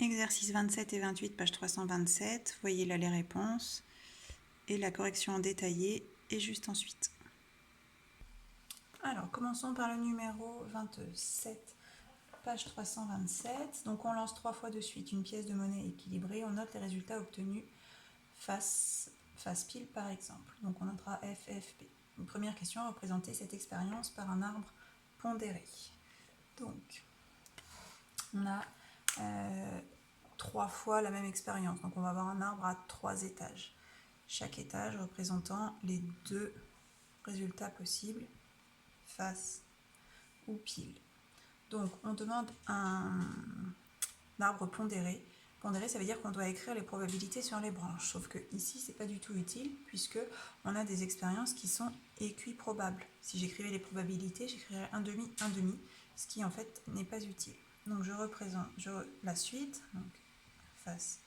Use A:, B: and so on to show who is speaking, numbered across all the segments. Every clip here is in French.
A: Exercice 27 et 28, page 327. Voyez là les réponses. Et la correction en détaillé est juste ensuite. Alors, commençons par le numéro 27, page 327. Donc, on lance 3 fois de suite une pièce de monnaie équilibrée. On note les résultats obtenus face pile, par exemple. Donc, on notera FFP. Une première question, représenter cette expérience par un arbre pondéré. Donc, on a 3 fois la même expérience. Donc, on va avoir un arbre à 3 étages. Chaque étage représentant les 2 résultats possibles, face ou pile. Donc, on demande un arbre pondéré. Pondéré, ça veut dire qu'on doit écrire les probabilités sur les branches. Sauf que ici, c'est pas du tout utile puisque on a des expériences qui sont équiprobables. Si j'écrivais les probabilités, j'écrirais un demi, ce qui en fait n'est pas utile. Donc, je représente la suite. Donc, face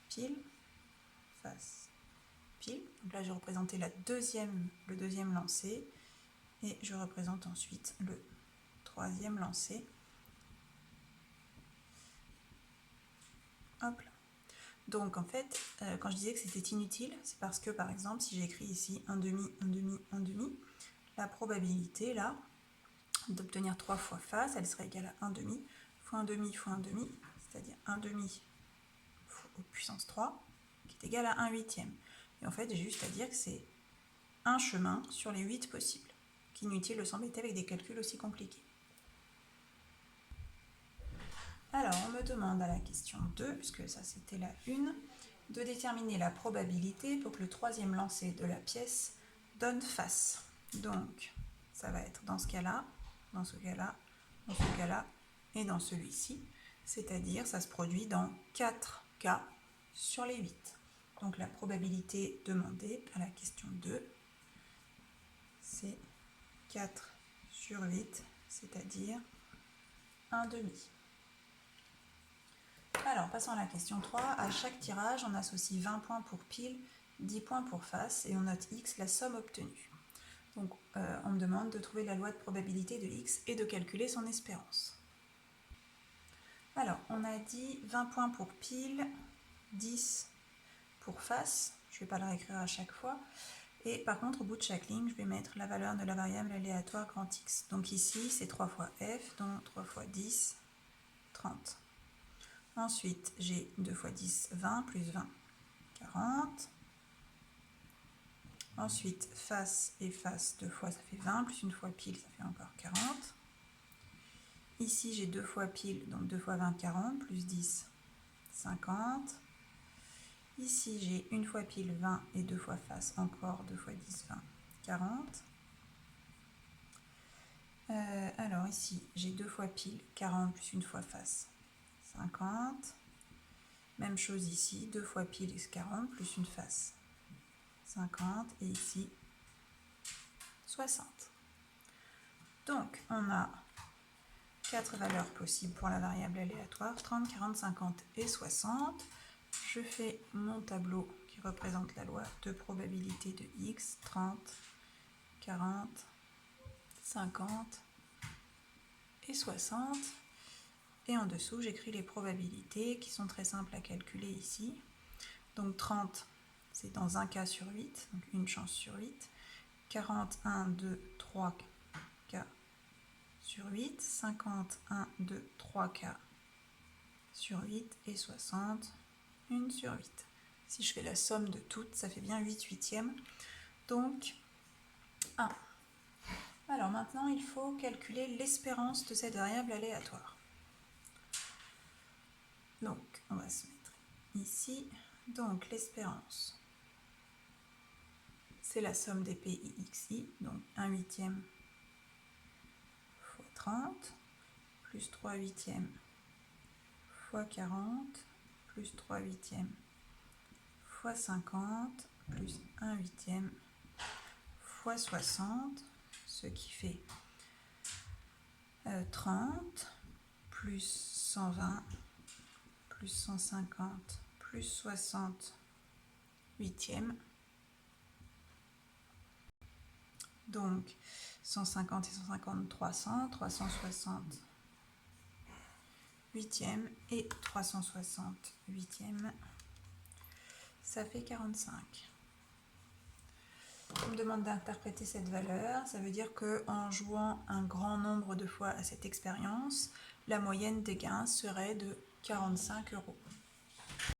A: pile, face pile. Donc là, j'ai représenté le deuxième lancé et je représente ensuite le troisième lancé. Hop là. Donc en fait, quand je disais que c'était inutile, c'est parce que par exemple, si j'écris ici un demi, la probabilité là d'obtenir 3 fois face, elle serait égale à 1 demi fois 1 demi fois 1 demi, c'est-à-dire 1 demi au puissance 3, qui est égal à 1 huitième. Et en fait, j'ai juste à dire que c'est un chemin sur les 8 possibles, qu'inutile de s'embêter avec des calculs aussi compliqués. Alors, on me demande à la question 2, puisque ça c'était la 1, de déterminer la probabilité pour que le troisième lancer de la pièce donne face. Donc, ça va être dans ce cas-là, dans ce cas-là, dans ce cas-là et dans celui-ci. C'est-à-dire, ça se produit dans 4 cas sur les 8. Donc, la probabilité demandée à la question 2, c'est 4 sur 8, c'est-à-dire 1 demi. Alors, passons à la question 3. À chaque tirage, on associe 20 points pour pile, 10 points pour face et on note X, la somme obtenue. Donc, on me demande de trouver la loi de probabilité de X et de calculer son espérance. Alors, on a dit 20 points pour pile, 10 pour face. Je ne vais pas le réécrire à chaque fois. Et par contre, au bout de chaque ligne, je vais mettre la valeur de la variable aléatoire grand X. Donc ici, c'est 3 fois F, donc 3 fois 10, 30. Ensuite, j'ai 2 fois 10, 20, plus 20, 40. Ensuite, face et face, 2 fois, ça fait 20, plus une fois pile, ça fait encore 40. Ici, j'ai 2 fois pile, donc 2 fois 20, 40, plus 10, 50. Ici, j'ai une fois pile, 20, et 2 fois face, encore 2 fois 10, 20, 40. Alors ici, j'ai 2 fois pile, 40, plus une fois face, 50. Même chose ici, 2 fois pile, 40, plus une face, 50. Et ici, 60. Donc, on a 4 valeurs possibles pour la variable aléatoire, 30, 40, 50 et 60. Je fais mon tableau qui représente la loi de probabilité de X, 30, 40, 50 et 60. Et en dessous, j'écris les probabilités qui sont très simples à calculer ici. Donc 30, c'est dans un cas sur 8, donc une chance sur 8. 40, 1, 2, 3 cas sur 8. 50, 1, 2, 3 cas sur 8. Et 60, 1 sur 8. Si je fais la somme de toutes, ça fait bien 8 huitièmes. Donc 1. Alors maintenant, il faut calculer l'espérance de cette variable aléatoire. Donc, on va se mettre ici. Donc, l'espérance, c'est la somme des PIXI, donc 1 huitième fois 30, plus 3 huitièmes fois 40, plus 3 huitièmes fois 50, plus 1 huitième fois 60, ce qui fait 30, plus 120, plus 150, plus 60 huitièmes. Donc 150 et 150, 300, 360 huitièmes et 360 huitièmes. Ça fait 45. On me demande d'interpréter cette valeur. Ça veut dire qu'en jouant un grand nombre de fois à cette expérience, la moyenne des gains serait de 45 €.